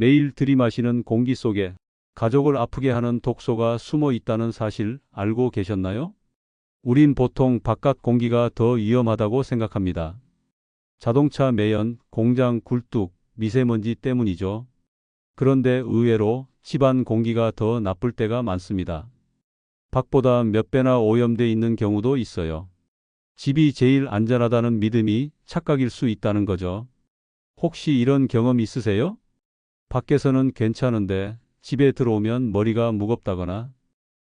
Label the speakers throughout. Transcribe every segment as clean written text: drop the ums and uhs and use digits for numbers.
Speaker 1: 매일 들이마시는 공기 속에 가족을 아프게 하는 독소가 숨어 있다는 사실 알고 계셨나요? 우린 보통 바깥 공기가 더 위험하다고 생각합니다. 자동차 매연, 공장 굴뚝, 미세먼지 때문이죠. 그런데 의외로 집안 공기가 더 나쁠 때가 많습니다. 밖보다 몇 배나 오염돼 있는 경우도 있어요. 집이 제일 안전하다는 믿음이 착각일 수 있다는 거죠. 혹시 이런 경험 있으세요? 밖에서는 괜찮은데 집에 들어오면 머리가 무겁다거나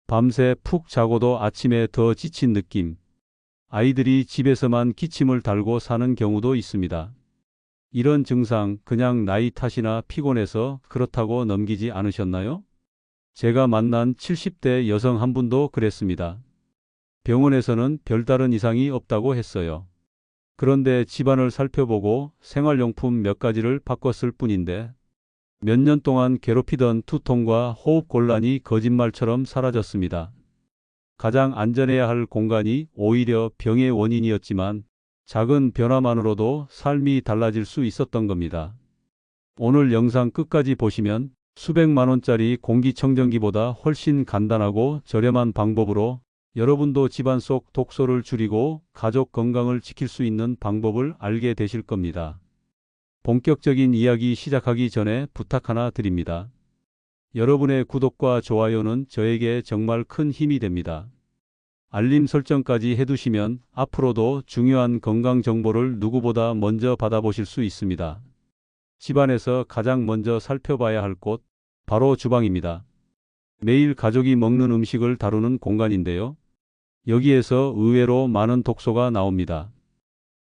Speaker 1: 밤새 푹 자고도 아침에 더 지친 느낌. 아이들이 집에서만 기침을 달고 사는 경우도 있습니다. 이런 증상 그냥 나이 탓이나 피곤해서 그렇다고 넘기지 않으셨나요? 제가 만난 70대 여성 한 분도 그랬습니다. 병원에서는 별다른 이상이 없다고 했어요. 그런데 집안을 살펴보고 생활용품 몇 가지를 바꿨을 뿐인데 몇 년 동안 괴롭히던 두통과 호흡 곤란이 거짓말처럼 사라졌습니다. 가장 안전해야 할 공간이 오히려 병의 원인이었지만 작은 변화만으로도 삶이 달라질 수 있었던 겁니다. 오늘 영상 끝까지 보시면 수백만 원짜리 공기청정기보다 훨씬 간단하고 저렴한 방법으로 여러분도 집안 속 독소를 줄이고 가족 건강을 지킬 수 있는 방법을 알게 되실 겁니다. 본격적인 이야기 시작하기 전에 부탁 하나 드립니다. 여러분의 구독과 좋아요는 저에게 정말 큰 힘이 됩니다. 알림 설정까지 해두시면 앞으로도 중요한 건강 정보를 누구보다 먼저 받아보실 수 있습니다. 집안에서 가장 먼저 살펴봐야 할 곳, 바로 주방입니다. 매일 가족이 먹는 음식을 다루는 공간인데요. 여기에서 의외로 많은 독소가 나옵니다.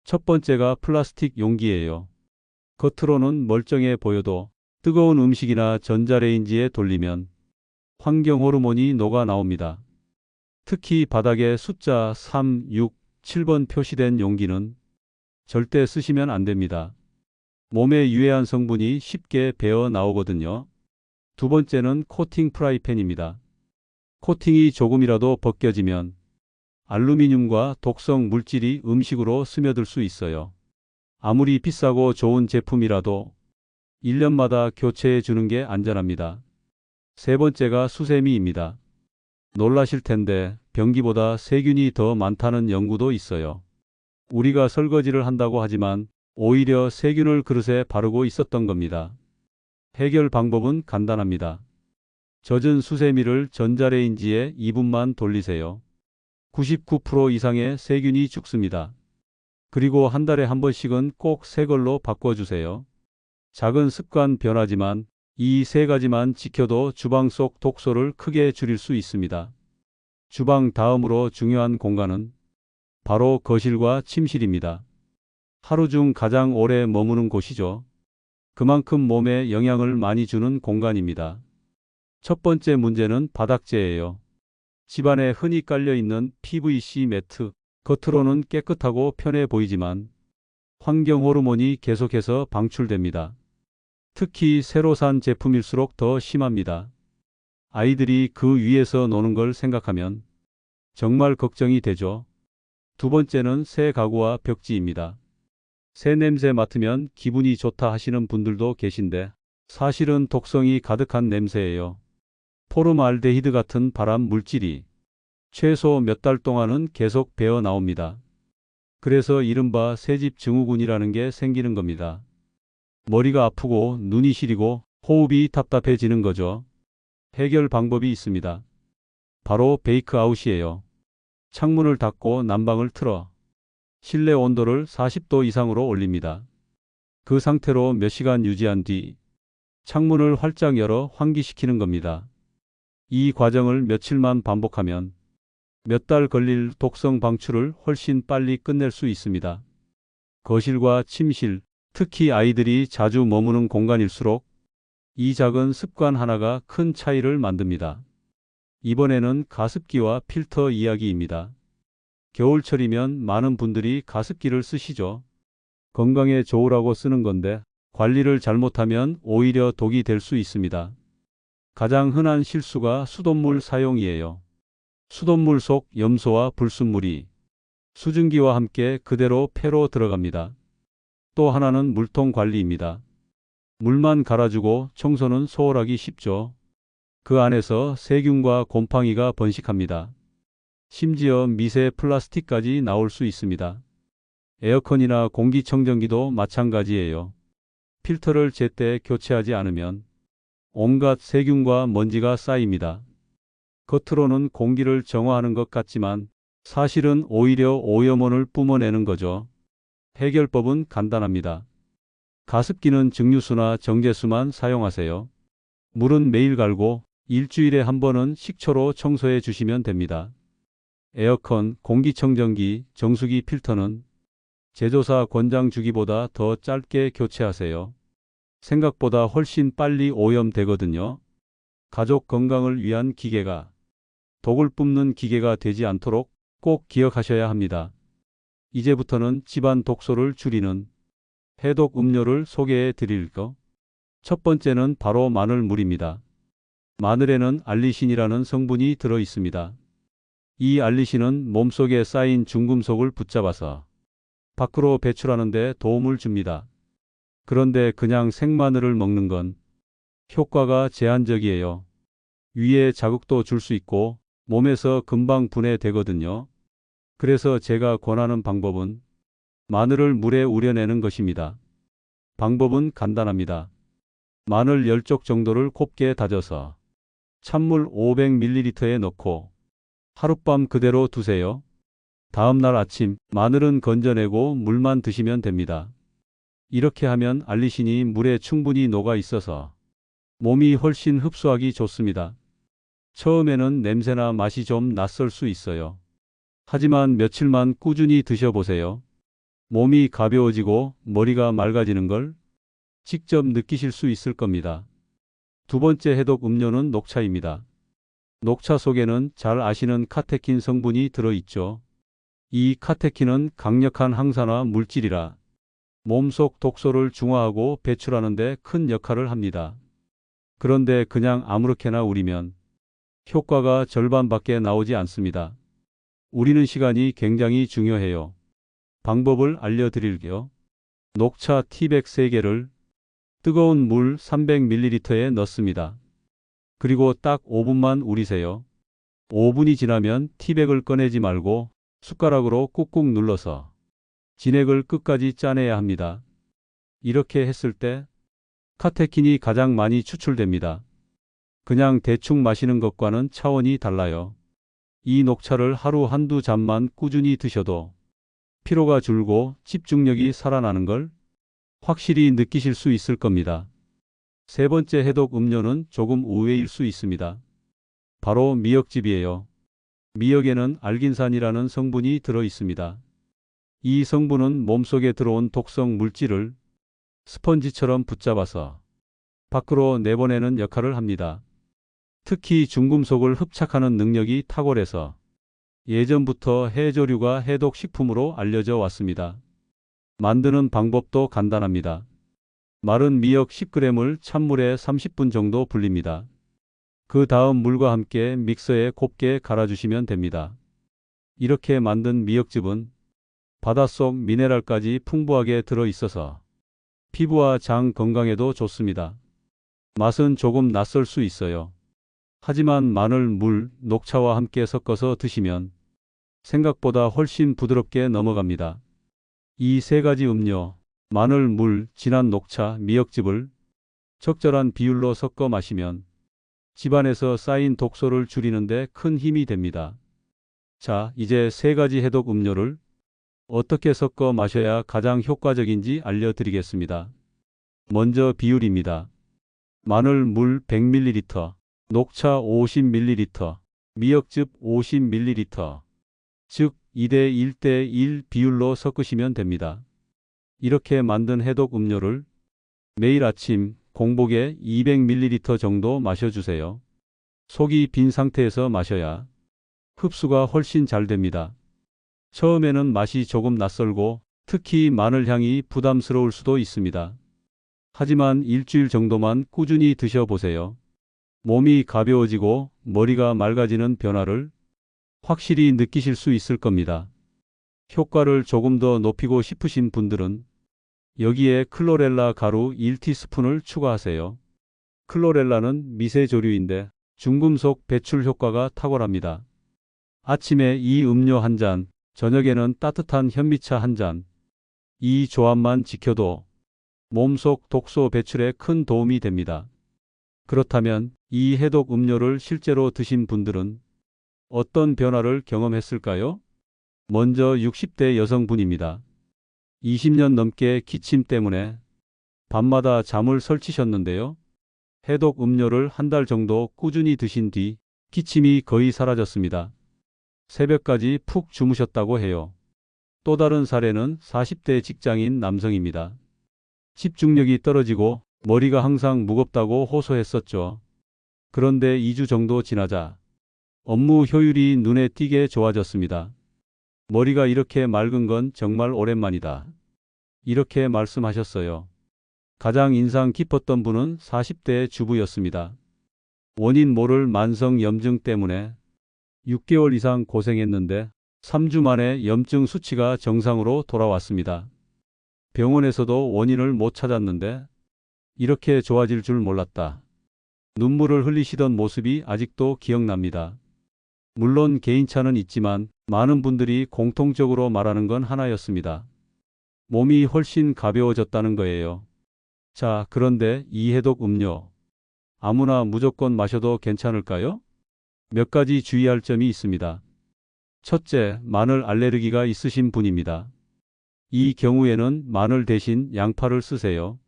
Speaker 1: 첫 번째가 플라스틱 용기예요. 겉으로는 멀쩡해 보여도 뜨거운 음식이나 전자레인지에 돌리면 환경 호르몬이 녹아 나옵니다. 특히 바닥에 숫자 3, 6, 7번 표시된 용기는 절대 쓰시면 안 됩니다. 몸에 유해한 성분이 쉽게 배어 나오거든요. 두 번째는 코팅 프라이팬입니다. 코팅이 조금이라도 벗겨지면 알루미늄과 독성 물질이 음식으로 스며들 수 있어요. 아무리 비싸고 좋은 제품이라도 1년마다 교체해 주는 게 안전합니다. 세 번째가 수세미입니다. 놀라실 텐데 변기보다 세균이 더 많다는 연구도 있어요. 우리가 설거지를 한다고 하지만 오히려 세균을 그릇에 바르고 있었던 겁니다. 해결 방법은 간단합니다. 젖은 수세미를 전자레인지에 2분만 돌리세요. 99% 이상의 세균이 죽습니다. 그리고 한 달에 한 번씩은 꼭 새 걸로 바꿔주세요. 작은 습관 변화지만 이 세 가지만 지켜도 주방 속 독소를 크게 줄일 수 있습니다. 주방 다음으로 중요한 공간은 바로 거실과 침실입니다. 하루 중 가장 오래 머무는 곳이죠. 그만큼 몸에 영향을 많이 주는 공간입니다. 첫 번째 문제는 바닥재예요. 집안에 흔히 깔려 있는 PVC 매트, 겉으로는 깨끗하고 편해 보이지만 환경 호르몬이 계속해서 방출됩니다. 특히 새로 산 제품일수록 더 심합니다. 아이들이 그 위에서 노는 걸 생각하면 정말 걱정이 되죠. 두 번째는 새 가구와 벽지입니다. 새 냄새 맡으면 기분이 좋다 하시는 분들도 계신데 사실은 독성이 가득한 냄새예요. 포름알데히드 같은 발암 물질이 최소 몇 달 동안은 계속 배어 나옵니다. 그래서 이른바 새집 증후군이라는 게 생기는 겁니다. 머리가 아프고 눈이 시리고 호흡이 답답해지는 거죠. 해결 방법이 있습니다. 바로 베이크아웃이에요. 창문을 닫고 난방을 틀어 실내 온도를 40도 이상으로 올립니다. 그 상태로 몇 시간 유지한 뒤 창문을 활짝 열어 환기시키는 겁니다. 이 과정을 며칠만 반복하면 몇 달 걸릴 독성 방출을 훨씬 빨리 끝낼 수 있습니다. 거실과 침실, 특히 아이들이 자주 머무는 공간일수록 이 작은 습관 하나가 큰 차이를 만듭니다. 이번에는 가습기와 필터 이야기입니다. 겨울철이면 많은 분들이 가습기를 쓰시죠. 건강에 좋으라고 쓰는 건데 관리를 잘못하면 오히려 독이 될 수 있습니다. 가장 흔한 실수가 수돗물 사용이에요. 수돗물 속 염소와 불순물이 수증기와 함께 그대로 폐로 들어갑니다. 또 하나는 물통 관리입니다. 물만 갈아주고 청소는 소홀하기 쉽죠. 그 안에서 세균과 곰팡이가 번식합니다. 심지어 미세 플라스틱까지 나올 수 있습니다. 에어컨이나 공기청정기도 마찬가지예요. 필터를 제때 교체하지 않으면 온갖 세균과 먼지가 쌓입니다. 겉으로는 공기를 정화하는 것 같지만 사실은 오히려 오염원을 뿜어내는 거죠. 해결법은 간단합니다. 가습기는 증류수나 정제수만 사용하세요. 물은 매일 갈고 일주일에 한 번은 식초로 청소해 주시면 됩니다. 에어컨, 공기청정기, 정수기 필터는 제조사 권장 주기보다 더 짧게 교체하세요. 생각보다 훨씬 빨리 오염되거든요. 가족 건강을 위한 기계가 독을 뿜는 기계가 되지 않도록 꼭 기억하셔야 합니다. 이제부터는 집안 독소를 줄이는 해독 음료를 소개해 드릴게요. 첫 번째는 바로 마늘물입니다. 마늘에는 알리신이라는 성분이 들어 있습니다. 이 알리신은 몸속에 쌓인 중금속을 붙잡아서 밖으로 배출하는 데 도움을 줍니다. 그런데 그냥 생마늘을 먹는 건 효과가 제한적이에요. 위에 자극도 줄 수 있고 몸에서 금방 분해되거든요. 그래서 제가 권하는 방법은 마늘을 물에 우려내는 것입니다. 방법은 간단합니다. 마늘 10쪽 정도를 곱게 다져서 찬물 500ml에 넣고 하룻밤 그대로 두세요. 다음 날 아침 마늘은 건져내고 물만 드시면 됩니다. 이렇게 하면 알리신이 물에 충분히 녹아 있어서 몸이 훨씬 흡수하기 좋습니다. 처음에는 냄새나 맛이 좀 낯설 수 있어요. 하지만 며칠만 꾸준히 드셔보세요. 몸이 가벼워지고 머리가 맑아지는 걸 직접 느끼실 수 있을 겁니다. 두 번째 해독 음료는 녹차입니다. 녹차 속에는 잘 아시는 카테킨 성분이 들어있죠. 이 카테킨은 강력한 항산화 물질이라 몸속 독소를 중화하고 배출하는 데 큰 역할을 합니다. 그런데 그냥 아무렇게나 우리면 효과가 절반밖에 나오지 않습니다. 우리는 시간이 굉장히 중요해요. 방법을 알려드릴게요. 녹차 티백 3개를 뜨거운 물 300ml에 넣습니다. 그리고 딱 5분만 우리세요. 5분이 지나면 티백을 꺼내지 말고 숟가락으로 꾹꾹 눌러서 진액을 끝까지 짜내야 합니다. 이렇게 했을 때 카테킨이 가장 많이 추출됩니다. 그냥 대충 마시는 것과는 차원이 달라요. 이 녹차를 하루 한두 잔만 꾸준히 드셔도 피로가 줄고 집중력이 살아나는 걸 확실히 느끼실 수 있을 겁니다. 세 번째 해독 음료는 조금 의외일 수 있습니다. 바로 미역즙이에요. 미역에는 알긴산이라는 성분이 들어 있습니다. 이 성분은 몸속에 들어온 독성 물질을 스펀지처럼 붙잡아서 밖으로 내보내는 역할을 합니다. 특히 중금속을 흡착하는 능력이 탁월해서 예전부터 해조류가 해독식품으로 알려져 왔습니다. 만드는 방법도 간단합니다. 마른 미역 10g을 찬물에 30분 정도 불립니다. 그 다음 물과 함께 믹서에 곱게 갈아주시면 됩니다. 이렇게 만든 미역즙은 바닷속 미네랄까지 풍부하게 들어있어서 피부와 장 건강에도 좋습니다. 맛은 조금 낯설 수 있어요. 하지만 마늘, 물, 녹차와 함께 섞어서 드시면 생각보다 훨씬 부드럽게 넘어갑니다. 이 세 가지 음료, 마늘, 물, 진한 녹차, 미역즙을 적절한 비율로 섞어 마시면 집안에서 쌓인 독소를 줄이는 데 큰 힘이 됩니다. 자, 이제 세 가지 해독 음료를 어떻게 섞어 마셔야 가장 효과적인지 알려드리겠습니다. 먼저 비율입니다. 마늘, 물 100ml, 녹차 50ml, 미역즙 50ml, 즉 2대 1대 1 비율로 섞으시면 됩니다. 이렇게 만든 해독 음료를 매일 아침 공복에 200ml 정도 마셔주세요. 속이 빈 상태에서 마셔야 흡수가 훨씬 잘 됩니다. 처음에는 맛이 조금 낯설고 특히 마늘 향이 부담스러울 수도 있습니다. 하지만 일주일 정도만 꾸준히 드셔보세요. 몸이 가벼워지고 머리가 맑아지는 변화를 확실히 느끼실 수 있을 겁니다. 효과를 조금 더 높이고 싶으신 분들은 여기에 클로렐라 가루 1티스푼을 추가하세요. 클로렐라는 미세조류인데 중금속 배출 효과가 탁월합니다. 아침에 이 음료 한 잔, 저녁에는 따뜻한 현미차 한 잔. 이 조합만 지켜도 몸속 독소 배출에 큰 도움이 됩니다. 그렇다면 이 해독 음료를 실제로 드신 분들은 어떤 변화를 경험했을까요? 먼저 60대 여성분입니다. 20년 넘게 기침 때문에 밤마다 잠을 설치셨는데요. 해독 음료를 한 달 정도 꾸준히 드신 뒤 기침이 거의 사라졌습니다. 새벽까지 푹 주무셨다고 해요. 또 다른 사례는 40대 직장인 남성입니다. 집중력이 떨어지고 머리가 항상 무겁다고 호소했었죠. 그런데 2주 정도 지나자 업무 효율이 눈에 띄게 좋아졌습니다. 머리가 이렇게 맑은 건 정말 오랜만이다. 이렇게 말씀하셨어요. 가장 인상 깊었던 분은 40대 주부였습니다. 원인 모를 만성 염증 때문에 6개월 이상 고생했는데 3주 만에 염증 수치가 정상으로 돌아왔습니다. 병원에서도 원인을 못 찾았는데 이렇게 좋아질 줄 몰랐다. 눈물을 흘리시던 모습이 아직도 기억납니다. 물론 개인차는 있지만 많은 분들이 공통적으로 말하는 건 하나였습니다. 몸이 훨씬 가벼워졌다는 거예요. 자, 그런데 이 해독 음료 아무나 무조건 마셔도 괜찮을까요? 몇 가지 주의할 점이 있습니다. 첫째, 마늘 알레르기가 있으신 분입니다. 이 경우에는 마늘 대신 양파를 쓰세요.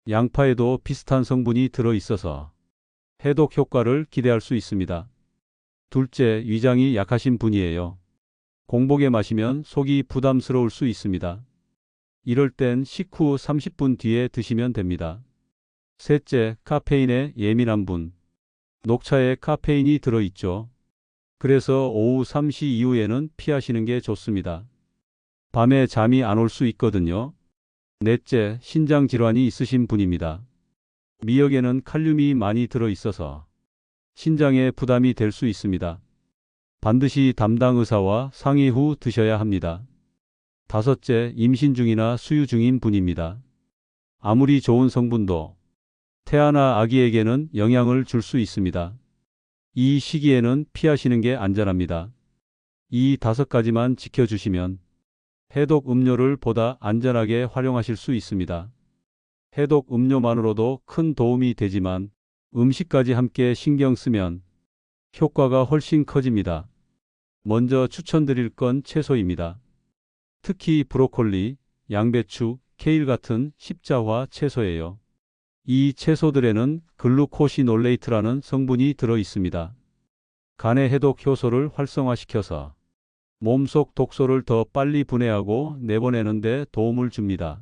Speaker 1: 양파에도 비슷한 성분이 들어 있어서 해독 효과를 기대할 수 있습니다. 둘째, 위장이 약하신 분이에요. 공복에 마시면 속이 부담스러울 수 있습니다. 이럴 땐 식후 30분 뒤에 드시면 됩니다. 셋째, 카페인에 예민한 분. 녹차에 카페인이 들어있죠. 그래서 오후 3시 이후에는 피하시는 게 좋습니다. 밤에 잠이 안 올 수 있거든요. 넷째, 신장 질환이 있으신 분입니다. 미역에는 칼륨이 많이 들어있어서 신장에 부담이 될 수 있습니다. 반드시 담당 의사와 상의 후 드셔야 합니다. 다섯째, 임신 중이나 수유 중인 분입니다. 아무리 좋은 성분도 태아나 아기에게는 영향을 줄 수 있습니다. 이 시기에는 피하시는 게 안전합니다. 이 5가지만 지켜주시면 해독 음료를 보다 안전하게 활용하실 수 있습니다. 해독 음료만으로도 큰 도움이 되지만 음식까지 함께 신경 쓰면 효과가 훨씬 커집니다. 먼저 추천드릴 건 채소입니다. 특히 브로콜리, 양배추, 케일 같은 십자화 채소예요. 이 채소들에는 글루코시놀레이트라는 성분이 들어 있습니다. 간의 해독 효소를 활성화시켜서 몸속 독소를 더 빨리 분해하고 내보내는 데 도움을 줍니다.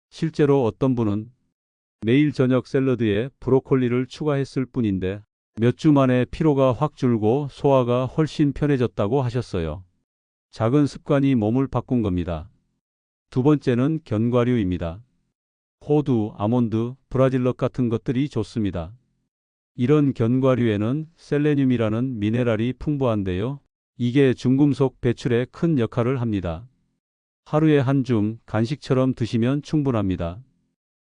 Speaker 1: 실제로 어떤 분은 매일 저녁 샐러드에 브로콜리를 추가했을 뿐인데 몇 주 만에 피로가 확 줄고 소화가 훨씬 편해졌다고 하셨어요. 작은 습관이 몸을 바꾼 겁니다. 두 번째는 견과류입니다. 호두, 아몬드, 브라질넛 같은 것들이 좋습니다. 이런 견과류에는 셀레늄이라는 미네랄이 풍부한데요. 이게 중금속 배출에 큰 역할을 합니다. 하루에 한 줌 간식처럼 드시면 충분합니다.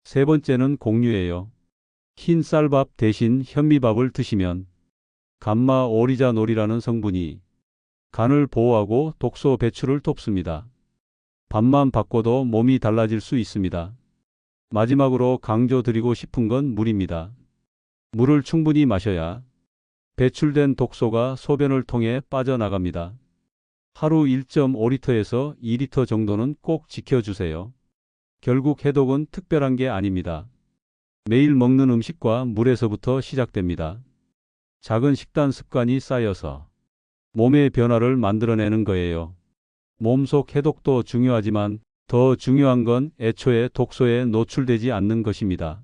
Speaker 1: 세 번째는 곡류예요. 흰 쌀밥 대신 현미밥을 드시면 감마 오리자놀이라는 성분이 간을 보호하고 독소 배출을 돕습니다. 밥만 바꿔도 몸이 달라질 수 있습니다. 마지막으로 강조드리고 싶은 건 물입니다. 물을 충분히 마셔야 배출된 독소가 소변을 통해 빠져나갑니다. 하루 1.5리터에서 2리터 정도는 꼭 지켜주세요. 결국 해독은 특별한 게 아닙니다. 매일 먹는 음식과 물에서부터 시작됩니다. 작은 식단 습관이 쌓여서 몸의 변화를 만들어내는 거예요. 몸속 해독도 중요하지만 더 중요한 건 애초에 독소에 노출되지 않는 것입니다.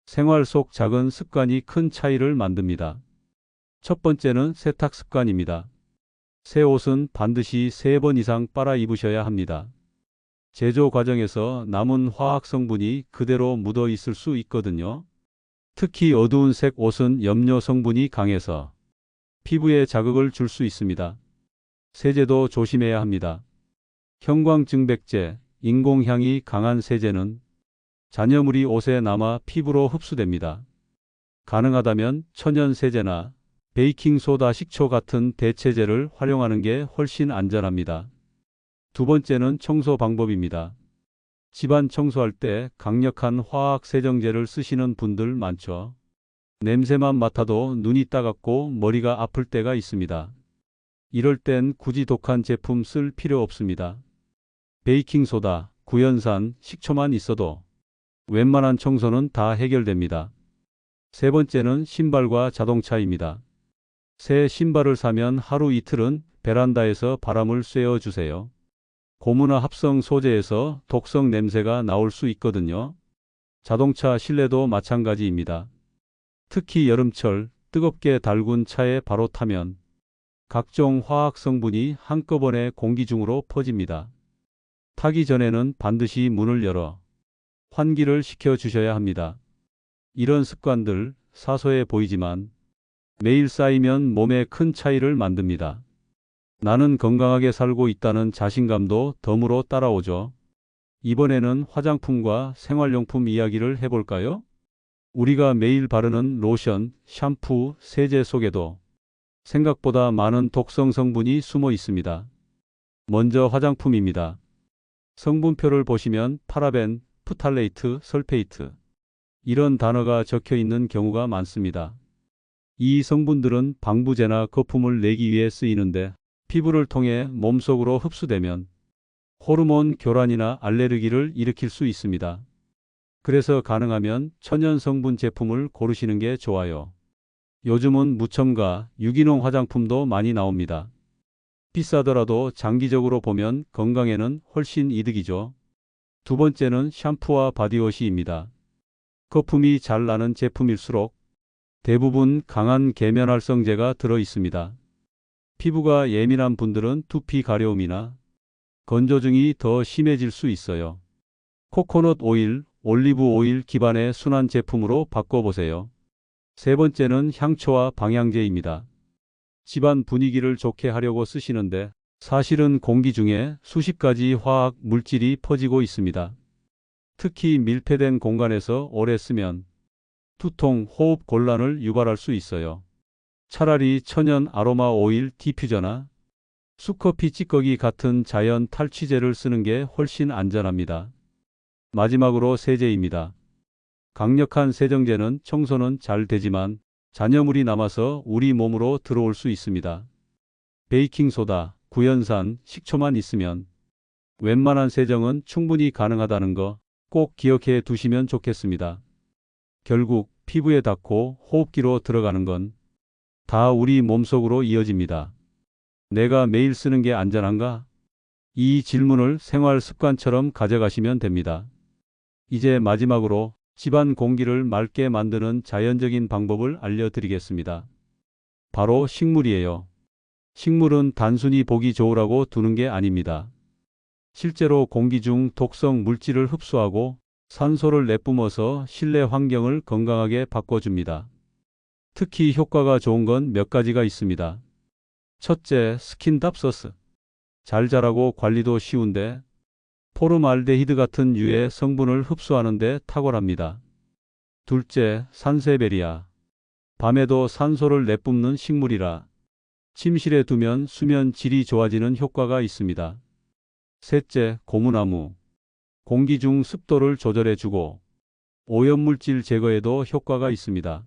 Speaker 1: 생활 속 작은 습관이 큰 차이를 만듭니다. 첫 번째는 세탁 습관입니다. 새 옷은 반드시 3번 이상 빨아 입으셔야 합니다. 제조 과정에서 남은 화학 성분이 그대로 묻어 있을 수 있거든요. 특히 어두운 색 옷은 염료 성분이 강해서 피부에 자극을 줄 수 있습니다. 세제도 조심해야 합니다. 형광증백제, 인공향이 강한 세제는 잔여물이 옷에 남아 피부로 흡수됩니다. 가능하다면 천연 세제나 베이킹소다, 식초 같은 대체제를 활용하는 게 훨씬 안전합니다. 두 번째는 청소 방법입니다. 집안 청소할 때 강력한 화학 세정제를 쓰시는 분들 많죠. 냄새만 맡아도 눈이 따갑고 머리가 아플 때가 있습니다. 이럴 땐 굳이 독한 제품 쓸 필요 없습니다. 베이킹소다, 구연산, 식초만 있어도 웬만한 청소는 다 해결됩니다. 세 번째는 신발과 자동차입니다. 새 신발을 사면 하루 이틀은 베란다에서 바람을 쐬어 주세요. 고무나 합성 소재에서 독성 냄새가 나올 수 있거든요. 자동차 실내도 마찬가지입니다. 특히 여름철 뜨겁게 달군 차에 바로 타면 각종 화학 성분이 한꺼번에 공기 중으로 퍼집니다. 타기 전에는 반드시 문을 열어 환기를 시켜 주셔야 합니다. 이런 습관들 사소해 보이지만 매일 쌓이면 몸에 큰 차이를 만듭니다. 나는 건강하게 살고 있다는 자신감도 덤으로 따라오죠. 이번에는 화장품과 생활용품 이야기를 해볼까요? 우리가 매일 바르는 로션, 샴푸, 세제 속에도 생각보다 많은 독성 성분이 숨어 있습니다. 먼저 화장품입니다. 성분표를 보시면 파라벤, 프탈레이트, 설페이트 이런 단어가 적혀 있는 경우가 많습니다. 이 성분들은 방부제나 거품을 내기 위해 쓰이는데 피부를 통해 몸속으로 흡수되면 호르몬 교란이나 알레르기를 일으킬 수 있습니다. 그래서 가능하면 천연 성분 제품을 고르시는 게 좋아요. 요즘은 무첨가, 유기농 화장품도 많이 나옵니다. 비싸더라도 장기적으로 보면 건강에는 훨씬 이득이죠. 두 번째는 샴푸와 바디워시입니다. 거품이 잘 나는 제품일수록 대부분 강한 계면활성제가 들어 있습니다. 피부가 예민한 분들은 두피 가려움이나 건조증이 더 심해질 수 있어요. 코코넛 오일, 올리브 오일 기반의 순한 제품으로 바꿔보세요. 세 번째는 향초와 방향제입니다. 집안 분위기를 좋게 하려고 쓰시는데 사실은 공기 중에 수십 가지 화학 물질이 퍼지고 있습니다. 특히 밀폐된 공간에서 오래 쓰면 두통, 호흡 곤란을 유발할 수 있어요. 차라리 천연 아로마 오일 디퓨저나 수커피 찌꺼기 같은 자연 탈취제를 쓰는 게 훨씬 안전합니다. 마지막으로 세제입니다. 강력한 세정제는 청소는 잘 되지만 잔여물이 남아서 우리 몸으로 들어올 수 있습니다. 베이킹소다, 구연산, 식초만 있으면 웬만한 세정은 충분히 가능하다는 거 꼭 기억해 두시면 좋겠습니다. 결국 피부에 닿고 호흡기로 들어가는 건 다 우리 몸속으로 이어집니다. 내가 매일 쓰는 게 안전한가? 이 질문을 생활 습관처럼 가져가시면 됩니다. 이제 마지막으로 집안 공기를 맑게 만드는 자연적인 방법을 알려드리겠습니다. 바로 식물이에요. 식물은 단순히 보기 좋으라고 두는 게 아닙니다. 실제로 공기 중 독성 물질을 흡수하고 산소를 내뿜어서 실내 환경을 건강하게 바꿔줍니다. 특히 효과가 좋은 건 몇 가지가 있습니다. 첫째, 스킨답서스. 잘 자라고 관리도 쉬운데 포름알데히드 같은 유해 성분을 흡수하는 데 탁월합니다. 둘째, 산세베리아. 밤에도 산소를 내뿜는 식물이라 침실에 두면 수면 질이 좋아지는 효과가 있습니다. 셋째, 고무나무. 공기 중 습도를 조절해주고 오염물질 제거에도 효과가 있습니다.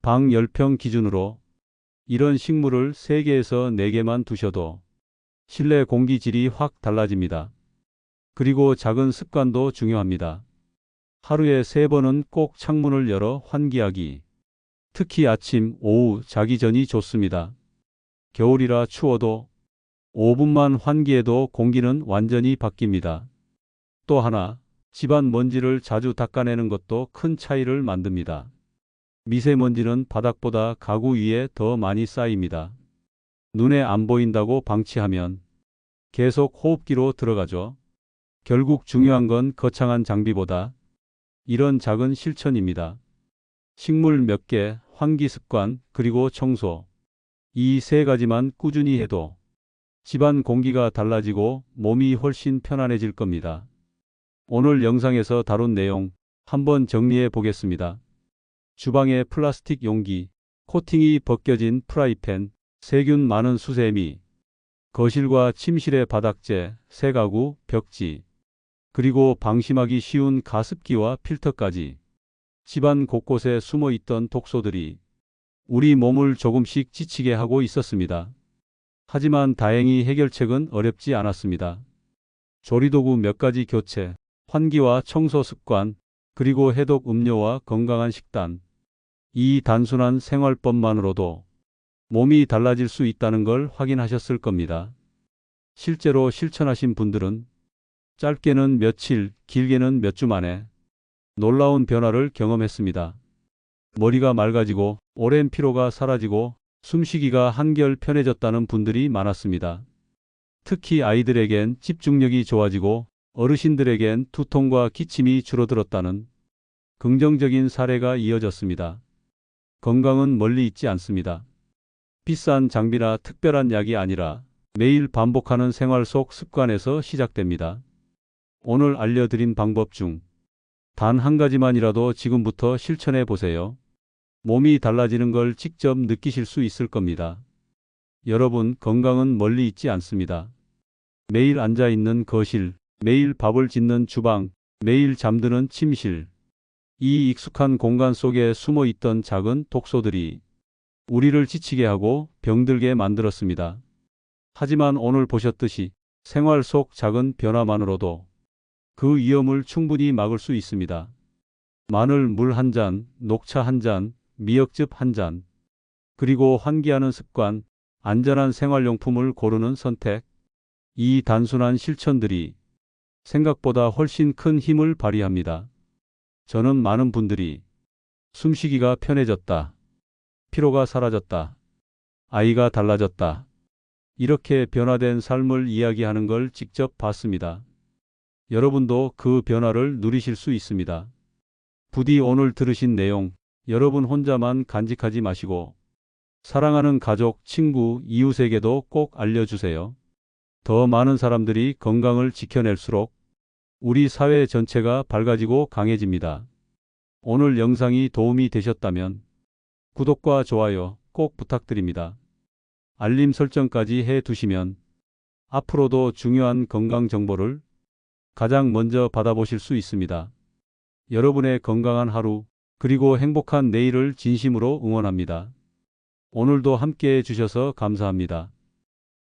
Speaker 1: 방 10평 기준으로 이런 식물을 3개에서 4개만 두셔도 실내 공기 질이 확 달라집니다. 그리고 작은 습관도 중요합니다. 하루에 3번은 꼭 창문을 열어 환기하기. 특히 아침, 오후, 자기 전이 좋습니다. 겨울이라 추워도 5분만 환기해도 공기는 완전히 바뀝니다. 또 하나, 집안 먼지를 자주 닦아내는 것도 큰 차이를 만듭니다. 미세먼지는 바닥보다 가구 위에 더 많이 쌓입니다. 눈에 안 보인다고 방치하면 계속 호흡기로 들어가죠. 결국 중요한 건 거창한 장비보다 이런 작은 실천입니다. 식물 몇 개, 환기 습관, 그리고 청소. 이 3가지만 꾸준히 해도 집안 공기가 달라지고 몸이 훨씬 편안해질 겁니다. 오늘 영상에서 다룬 내용 한번 정리해 보겠습니다. 주방의 플라스틱 용기, 코팅이 벗겨진 프라이팬, 세균 많은 수세미, 거실과 침실의 바닥재, 새 가구, 벽지, 그리고 방심하기 쉬운 가습기와 필터까지 집안 곳곳에 숨어 있던 독소들이 우리 몸을 조금씩 지치게 하고 있었습니다. 하지만 다행히 해결책은 어렵지 않았습니다. 조리도구 몇 가지 교체, 환기와 청소 습관, 그리고 해독 음료와 건강한 식단. 이 단순한 생활법만으로도 몸이 달라질 수 있다는 걸 확인하셨을 겁니다. 실제로 실천하신 분들은 짧게는 며칠, 길게는 몇 주 만에 놀라운 변화를 경험했습니다. 머리가 맑아지고 오랜 피로가 사라지고 숨쉬기가 한결 편해졌다는 분들이 많았습니다. 특히 아이들에겐 집중력이 좋아지고 어르신들에겐 두통과 기침이 줄어들었다는 긍정적인 사례가 이어졌습니다. 건강은 멀리 있지 않습니다. 비싼 장비나 특별한 약이 아니라 매일 반복하는 생활 속 습관에서 시작됩니다. 오늘 알려드린 방법 중 단 한 가지만이라도 지금부터 실천해 보세요. 몸이 달라지는 걸 직접 느끼실 수 있을 겁니다. 여러분, 건강은 멀리 있지 않습니다. 매일 앉아 있는 거실, 매일 밥을 짓는 주방, 매일 잠드는 침실. 이 익숙한 공간 속에 숨어 있던 작은 독소들이 우리를 지치게 하고 병들게 만들었습니다. 하지만 오늘 보셨듯이 생활 속 작은 변화만으로도 그 위험을 충분히 막을 수 있습니다. 마늘 물 한 잔, 녹차 한 잔, 미역즙 한 잔, 그리고 환기하는 습관, 안전한 생활용품을 고르는 선택. 이 단순한 실천들이 생각보다 훨씬 큰 힘을 발휘합니다. 저는 많은 분들이 숨쉬기가 편해졌다, 피로가 사라졌다, 아이가 달라졌다, 이렇게 변화된 삶을 이야기하는 걸 직접 봤습니다. 여러분도 그 변화를 누리실 수 있습니다. 부디 오늘 들으신 내용, 여러분 혼자만 간직하지 마시고 사랑하는 가족, 친구, 이웃에게도 꼭 알려주세요. 더 많은 사람들이 건강을 지켜낼수록 우리 사회 전체가 밝아지고 강해집니다. 오늘 영상이 도움이 되셨다면 구독과 좋아요 꼭 부탁드립니다. 알림 설정까지 해 두시면 앞으로도 중요한 건강 정보를 가장 먼저 받아보실 수 있습니다. 여러분의 건강한 하루, 그리고 행복한 내일을 진심으로 응원합니다. 오늘도 함께 해주셔서 감사합니다.